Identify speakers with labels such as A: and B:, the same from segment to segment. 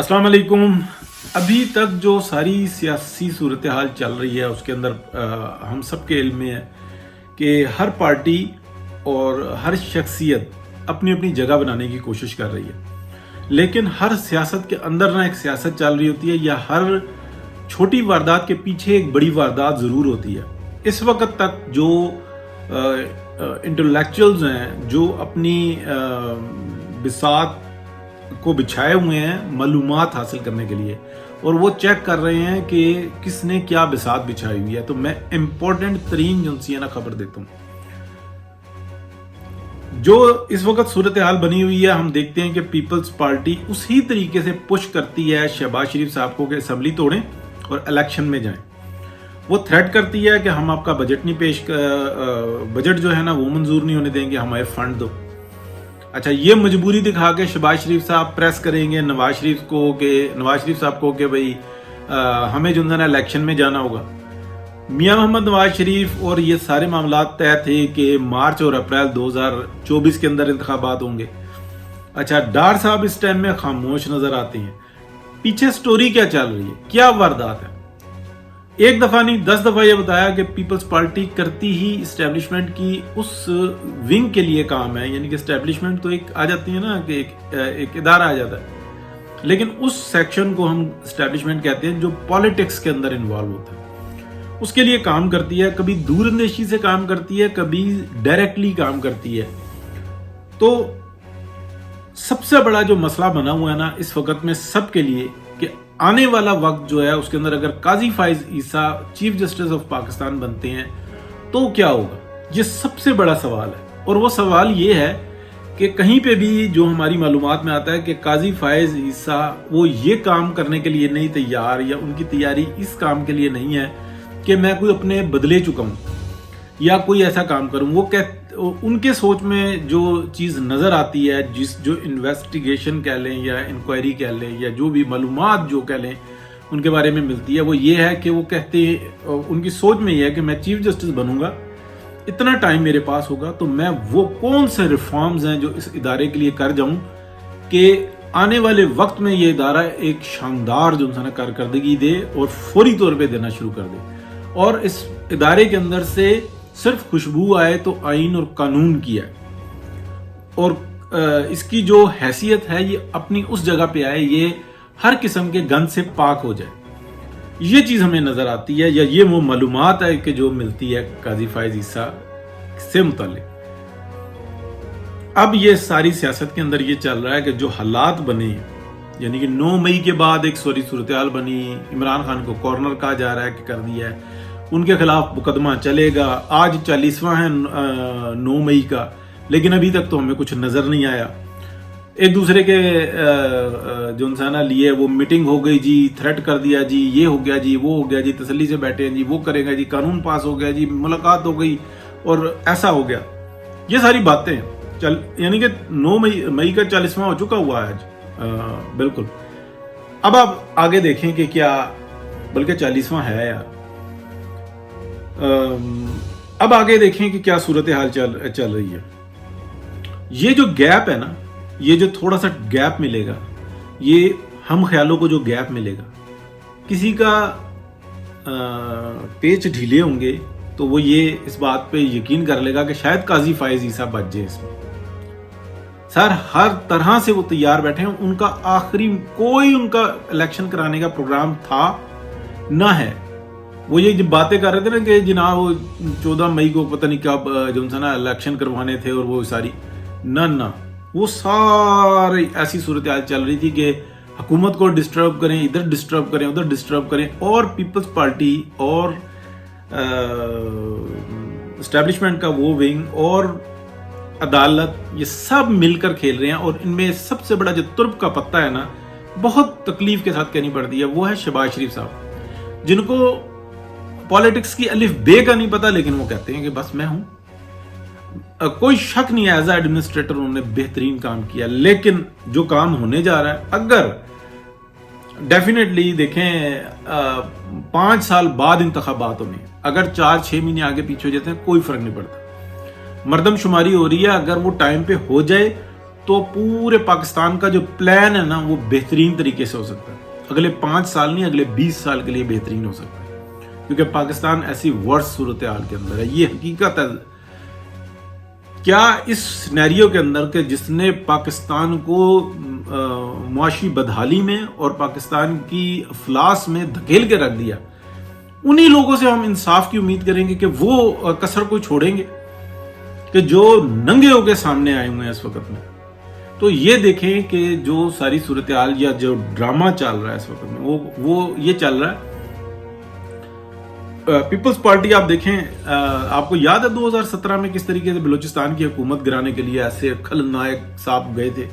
A: अस्सलाम वालेकुम। अभी तक जो सारी सियासी सूरत हाल चल रही है उसके अंदर हम सब के इल्म में है कि हर पार्टी और हर शख्सियत अपनी अपनी जगह बनाने की कोशिश कर रही है, लेकिन हर सियासत के अंदर ना एक सियासत चल रही होती है या हर छोटी वारदात के पीछे एक बड़ी वारदात ज़रूर होती है। इस वक्त तक जो इंटेलेक्चुअल्स हैं जो अपनी बिसात को बिछाए हुए हैं मालूमात हासिल करने के लिए, और वो चेक कर रहे हैं कि किसने क्या बिसात बिछाई हुई है, तो मैं इंपॉर्टेंट तरीन जो सी ना खबर देता हूँ। जो इस वक्त सूरत हाल बनी हुई है, हम देखते हैं कि पीपल्स पार्टी उसी तरीके से पुश करती है शहबाज शरीफ साहब को कि असेंबली तोड़ें और इलेक्शन में जाएं। वो थ्रेट करती है कि हम आपका बजट नहीं बजट जो है ना वो मंजूर नहीं होने देंगे, हमारे फंड दो। अच्छा, ये मजबूरी दिखा के शहबाज शरीफ साहब प्रेस करेंगे नवाज शरीफ साहब को कि भाई हमें जो है ना इलेक्शन में जाना होगा। मियां मोहम्मद नवाज शरीफ और ये सारे मामला तय थे कि मार्च और अप्रैल 2024 के अंदर इंतखाबात होंगे। अच्छा, डार साहब इस टाइम में खामोश नजर आते हैं। पीछे स्टोरी क्या चल रही है, क्या वारदात है? एक दफा नहीं 10 दफा ये बताया कि पीपल्स पार्टी करती ही इस्टेब्लिशमेंट की उस विंग के लिए काम है, यानी कि इस्टेब्लिशमेंट तो एक आ जाती है ना कि एक इदारा आ जाता है, लेकिन उस सेक्शन को हम इस्टेब्लिशमेंट कहते हैं जो पॉलिटिक्स के अंदर इन्वॉल्व होता है। उसके लिए काम करती है, कभी दूरंदेशी से काम करती है, कभी डायरेक्टली काम करती है। तो सबसे बड़ा जो मसला बना हुआ है ना इस वक्त में सबके लिए कि आने वाला वक्त जो है उसके अंदर अगर काजी फाइज ईसा चीफ जस्टिस ऑफ पाकिस्तान बनते हैं तो क्या होगा, ये सबसे बड़ा सवाल है। और वो सवाल ये है कि कहीं पे भी जो हमारी मालूमात में आता है कि काजी फाइज ईसा वो ये काम करने के लिए नहीं तैयार, या उनकी तैयारी इस काम के लिए नहीं है कि मैं कोई अपने बदले चुकाऊं या कोई ऐसा काम करूं। वो उनके सोच में जो चीज नजर आती है, जो इन्वेस्टिगेशन कह लें या इंक्वायरी कह लें या जो भी मालूमात जो कह लें उनके बारे में मिलती है, वो ये है कि वो कहते हैं, उनकी सोच में ये है कि मैं चीफ जस्टिस बनूंगा, इतना टाइम मेरे पास होगा तो मैं वो कौन से रिफॉर्म्स हैं जो इस इदारे के लिए कर जाऊं कि आने वाले वक्त में ये इदारा एक शानदार जो है ना कारकर्दगी दे और फौरी तौर पे देना शुरू कर दे। और इस इदारे के अंदर से सिर्फ खुशबू आए तो आइन और कानून की है, और इसकी जो हैसियत है ये अपनी उस जगह पे आए, ये हर किस्म के गंद से पाक हो जाए। ये चीज हमें नजर आती है, या ये वो मालूमात है कि जो मिलती है काजी फाइज ईसा से मुतालिक। अब ये सारी सियासत के अंदर ये चल रहा है कि जो हालात बने, यानी कि 9 मई के बाद एक सूरत हाल बनी, इमरान खान को कॉर्नर कहा जा रहा है कि कर दिया है, उनके खिलाफ मुकदमा चलेगा। आज 40वां है 9 मई का, लेकिन अभी तक तो हमें कुछ नजर नहीं आया। एक दूसरे के जो इंसाना लिए वो मीटिंग हो गई जी, थ्रेट कर दिया जी, ये हो गया जी, वो हो गया जी, तसल्ली से बैठे हैं जी, वो करेगा जी, कानून पास हो गया जी, मुलाकात हो गई और ऐसा हो गया। ये सारी बातें यानी कि 9 मई का 40वां हो चुका हुआ है आज। बिल्कुल। अब आप आगे देखें कि क्या, बल्कि 40वां है यार। अब आगे देखें कि क्या सूरत हाल चल रही है। ये जो गैप है ना, ये जो थोड़ा सा गैप मिलेगा, ये हम ख्यालों को जो गैप मिलेगा, किसी का पेच ढीले होंगे तो वो ये इस बात पे यकीन कर लेगा कि शायद काजी फाइज ईसा बच जाए इसमें। सर हर तरह से वो तैयार बैठे हैं, उनका आखिरी कोई उनका इलेक्शन कराने का प्रोग्राम था ना है। वो ये जब बातें कर रहे थे ना कि जनाब वो 14 मई को पता नहीं कब जो ना इलेक्शन करवाने थे और वो सारी ना वो सारी ऐसी सूरत हाल चल रही थी कि हुकूमत को डिस्टर्ब करें, इधर डिस्टर्ब करें, उधर डिस्टर्ब करें, और पीपल्स पार्टी और एस्टेब्लिशमेंट का वो विंग और अदालत ये सब मिलकर खेल रहे हैं। और इनमें सबसे बड़ा जो तुर्ब का पत्ता है ना, बहुत तकलीफ के साथ कहनी पड़ती है, वो है शहबाज शरीफ साहब, जिनको पॉलिटिक्स की अलिफ बे का नहीं पता, लेकिन वो कहते हैं कि बस मैं हूं। कोई शक नहीं है, एज एडमिनिस्ट्रेटर उन्होंने बेहतरीन काम किया, लेकिन जो काम होने जा रहा है, अगर डेफिनेटली देखें 5 साल बाद इंतखाबात होने, अगर 4-6 महीने आगे पीछे हो जाते हैं कोई फर्क नहीं पड़ता। मर्दमशुमारी हो रही है, अगर वो टाइम पे हो जाए تو پورے پاکستان کا جو پلان ہے نا وہ بہترین طریقے سے ہو سکتا ہے. اگلے 5 سال نہیں، اگلے 20 سال کے لیے بہترین ہو سکتا ہے، کیونکہ پاکستان ایسی ورس صورتحال کے اندر ہے. یہ حقیقت ہے. کیا اس سینیریو کے اندر کہ جس نے پاکستان کو معاشی بدحالی میں اور پاکستان کی افلاس میں دھکیل کے رکھ دیا، انہی لوگوں سے ہم انصاف کی امید کریں گے کہ وہ کسر کو چھوڑیں گے کہ جو ننگے ہو کے سامنے آئے ہوئے ہیں اس وقت میں. تو یہ دیکھیں کہ جو ساری صورتحال یا جو ڈرامہ چل رہا ہے اس وقت میں وہ یہ چل رہا ہے. پیپلز پارٹی آپ دیکھیں، آپ کو یاد ہے 2017 میں کس طریقے سے بلوچستان کی حکومت گرانے کے لیے ایسے خلنائک صاحب گئے تھے،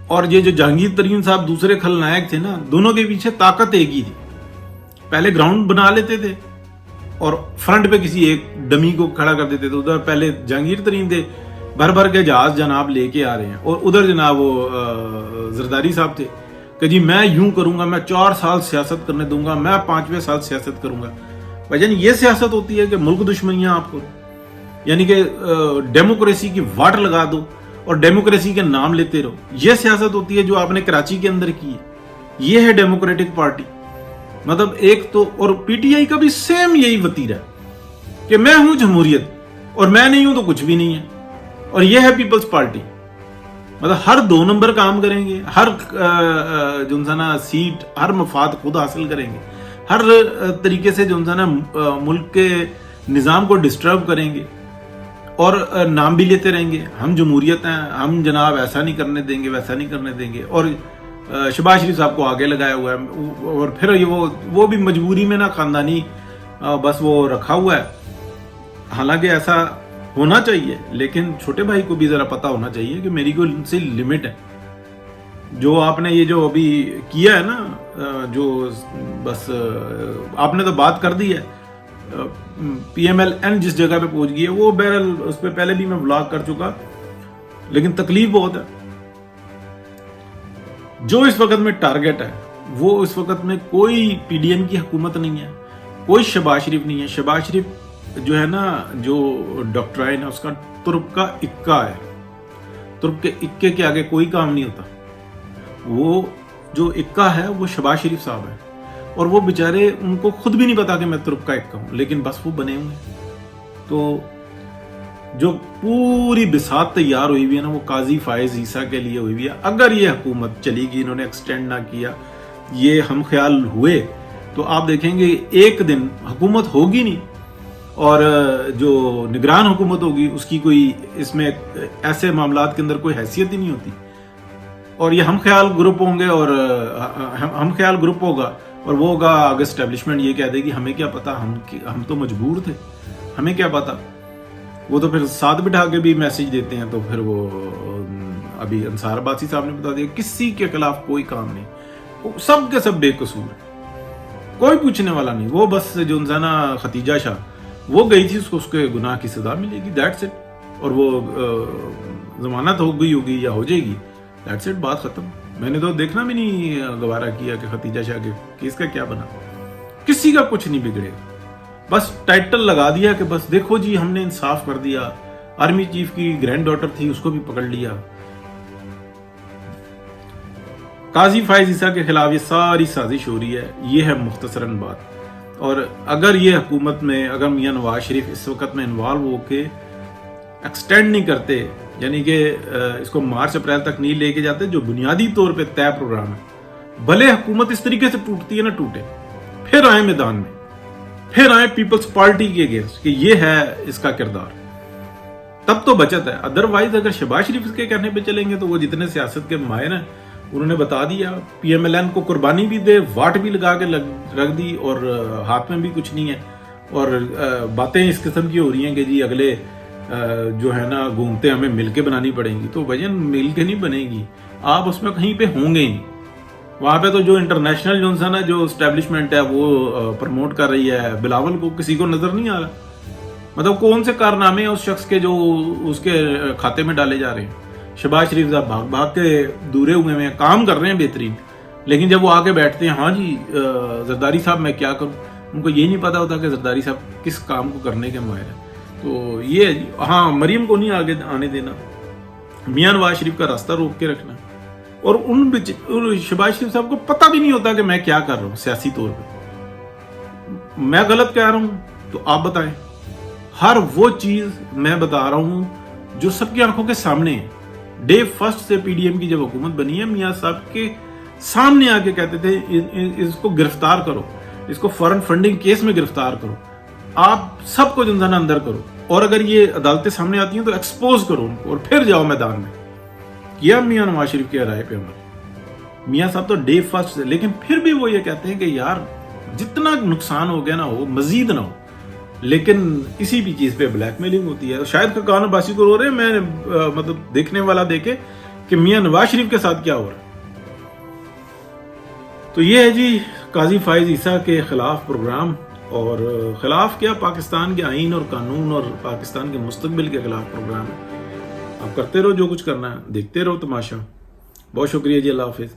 A: اور یہ جو جہانگیر ترین صاحب دوسرے خلنائک تھے نا، دونوں کے پیچھے طاقت ایک ہی تھی. پہلے گراؤنڈ بنا لیتے تھے اور فرنٹ پہ کسی ایک ڈمی کو کھڑا کر دیتے تھے. ادھر پہلے جہانگیر ترین تھے، بھر بھر کے جہاز جناب لے کے آ رہے ہیں، اور ادھر جناب وہ زرداری صاحب تھے کہ جی میں یوں کروں گا، میں 4 سال سیاست کرنے دوں گا، میں 5ویں سال سیاست کروں گا. بھائی یہ سیاست ہوتی ہے کہ ملک دشمنیاں آپ کو، یعنی کہ ڈیموکریسی کی واٹ لگا دو اور ڈیموکریسی کے نام لیتے رہو. یہ سیاست ہوتی ہے جو آپ نے کراچی کے اندر کی ہے. یہ ہے ڈیموکریٹک پارٹی. مطلب ایک تو، اور پی ٹی آئی کا بھی سیم یہی وتیرہ ہے کہ میں ہوں جمہوریت اور میں نہیں ہوں تو کچھ بھی نہیں ہے. اور یہ ہے پیپلز پارٹی. مطلب ہر 2 نمبر کام کریں گے، ہر جو نا سیٹ، ہر مفاد خود حاصل کریں گے، ہر طریقے سے جو نا ملک کے نظام کو ڈسٹرب کریں گے، اور نام بھی لیتے رہیں گے ہم جمہوریت ہیں، ہم جناب ایسا نہیں کرنے دیں گے، ویسا نہیں کرنے دیں گے. اور شہباز شریف صاحب کو آگے لگایا ہوا ہے، اور پھر وہ بھی مجبوری میں نا خاندانی بس وہ رکھا ہوا ہے. حالانکہ ایسا ہونا چاہیے، لیکن چھوٹے بھائی کو بھی ذرا پتا ہونا چاہیے کہ میری کوئی ان سے لمٹ ہے. جو آپ نے یہ جو ابھی کیا ہے نا، جو بس آپ نے تو بات کر دی ہے، پی ایم ایل این جس جگہ پہ پہنچ گئی ہے، وہ بہرحال اس پہ پہلے بھی میں ولاگ کر چکا، لیکن تکلیف بہت ہے. جو اس وقت میں ٹارگٹ ہے وہ اس وقت میں کوئی پی ڈی ایم کی حکومت نہیں ہے، کوئی شہباز شریف نہیں ہے. شہباز شریف جو ہے نا، جو ڈاکٹرائن ہے اس کا ترک کا اکا ہے. ترک کے اکے کے آگے کوئی کام نہیں ہوتا. وہ جو اکا ہے وہ شہباز شریف صاحب ہے، اور وہ بیچارے ان کو خود بھی نہیں پتا کہ میں ترک کا اکا ہوں، لیکن بس وہ بنے ہوئے ہیں. تو جو پوری بساط تیار ہوئی ہوئی ہے نا، وہ قاضی فائز عیسیٰ کے لیے ہوئی ہوئی ہے. اگر یہ حکومت چلی گئی، انہوں نے ایکسٹینڈ نہ کیا، یہ ہم خیال ہوئے، تو آپ دیکھیں گے ایک دن حکومت ہوگی نہیں، اور جو نگران حکومت ہوگی اس کی کوئی اس میں ایسے معاملات کے اندر کوئی حیثیت ہی نہیں ہوتی. اور یہ ہم خیال گروپ ہوں گے، اور ہم خیال گروپ ہوگا، اور وہ ہوگا آگے اسٹیبلشمنٹ یہ کہہ دے گی ہمیں کیا پتا، ہم تو مجبور تھے، ہمیں کیا پتا. وہ تو پھر ساتھ بٹھا کے بھی میسج دیتے ہیں. تو پھر وہ ابھی انصار عباسی صاحب نے بتا دیا کسی کے خلاف کوئی کام نہیں، سب کے سب بے قصور ہیں، کوئی پوچھنے والا نہیں. وہ بس جو نا ختیجہ شاہ وہ گئی تھی، اس کے گناہ کی سزا ملے گی، دیٹس اٹ. اور وہ ضمانت ہو گئی ہوگی یا ہو جائے گی، دیٹس اٹ، بات ختم. میں نے تو دیکھنا بھی نہیں گوارا کیا کہ ختیجہ شاہ کے کیس کا کیا بنا. کسی کا کچھ نہیں بگڑے، بس ٹائٹل لگا دیا کہ بس دیکھو جی ہم نے انصاف کر دیا. آرمی چیف کی گرینڈ ڈاٹر تھی، اس کو بھی پکڑ لیا. قاضی فائز عیسیٰ کے خلاف یہ ساری سازش ہو رہی ہے. یہ ہے مختصراً بات. اور اگر یہ حکومت میں، اگر میاں نواز شریف اس وقت میں انوالو ہو کے ایکسٹینڈ نہیں کرتے، یعنی کہ اس کو مارچ اپریل تک نہیں لے کے جاتے، جو بنیادی طور پہ طے پروگرام ہے، بھلے حکومت اس طریقے سے ٹوٹتی ہے نہ ٹوٹے، پھر آئے میدان میں، پھر آئے پیپلز پارٹی کے اگینسٹ کہ یہ ہے اس کا کردار، تب تو بچت ہے. ادروائز اگر شہباز شریف کے کہنے پہ چلیں گے تو وہ جتنے سیاست کے ماہر ہیں انہوں نے بتا دیا، پی ایم ایل این کو قربانی بھی دے، واٹ بھی لگا کے رکھ دی، اور ہاتھ میں بھی کچھ نہیں ہے. اور باتیں اس قسم کی ہو رہی ہیں کہ جی اگلے جو ہے نا گھومتے ہمیں مل کے بنانی پڑیں گی. تو بھائی مل کے نہیں بنے گی، آپ اس میں کہیں پہ ہوں گے ہی نہیں. وہاں پہ تو جو انٹرنیشنل جو ہے نا، جو اسٹیبلشمنٹ ہے وہ پروموٹ کر رہی ہے، بلاول کو کسی کو نظر نہیں آ رہا. مطلب کون سے کارنامے ہیں اس شخص کے جو اس کے کھاتے میں ڈالے جا رہے ہیں. شہباز شریف صاحب بھاگ بھاگ کے دورے ہوئے ہیں، کام کر رہے ہیں بہترین، لیکن جب وہ آ کے بیٹھتے ہیں، ہاں جی زرداری صاحب میں کیا کروں، ان کو یہ نہیں پتا ہوتا کہ زرداری صاحب کس کام کو کرنے کے ماہر ہیں. تو یہ ہاں مریم کو نہیں آگے آنے دینا. मियां नवाज शरीफ का रास्ता रोक के रखना, और उन शहबाज शरीफ साहब को पता भी नहीं होता कि मैं क्या कर रहा हूं सियासी तौर पे। मैं गलत कह रहा हूं तो आप बताएं। हर वो चीज मैं बता रहा हूं जो सबकी आंखों के सामने है। डे फर्स्ट से पीडीएम की जब हुकूमत बनी है, मियां साहब के सामने आके कहते थे इसको गिरफ्तार करो, इसको फॉरेन फंडिंग केस में गिरफ्तार करो, आप सबको जिंदा अंदर करो, और अगर ये अदालतें सामने आती हैं तो एक्सपोज करो उनको और फिर जाओ मैदान में। किया मियां नवाज शरीफ की राय पे अमल। मियां साहब तो डे फर्स्ट से, लेकिन फिर भी वो ये कहते हैं कि यार जितना नुकसान हो गया ना हो, मजीद ना हो, लेकिन इसी भी चीज पे ब्लैकमेलिंग होती है। शायद फरकान अब्बासी को रो रहे हैं, मैं मतलब देखने वाला देखे कि मियां नवाज शरीफ के साथ क्या हो रहा है। तो ये है जी काजी फाइज ईसा के खिलाफ प्रोग्राम, और खिलाफ क्या, पाकिस्तान के आइन और कानून और पाकिस्तान के मुस्तकबिल के खिलाफ प्रोग्राम है। आप करते रहो जो कुछ करना है, देखते रहो तमाशा। बहुत शुक्रिया जी, अल्लाह हाफिज।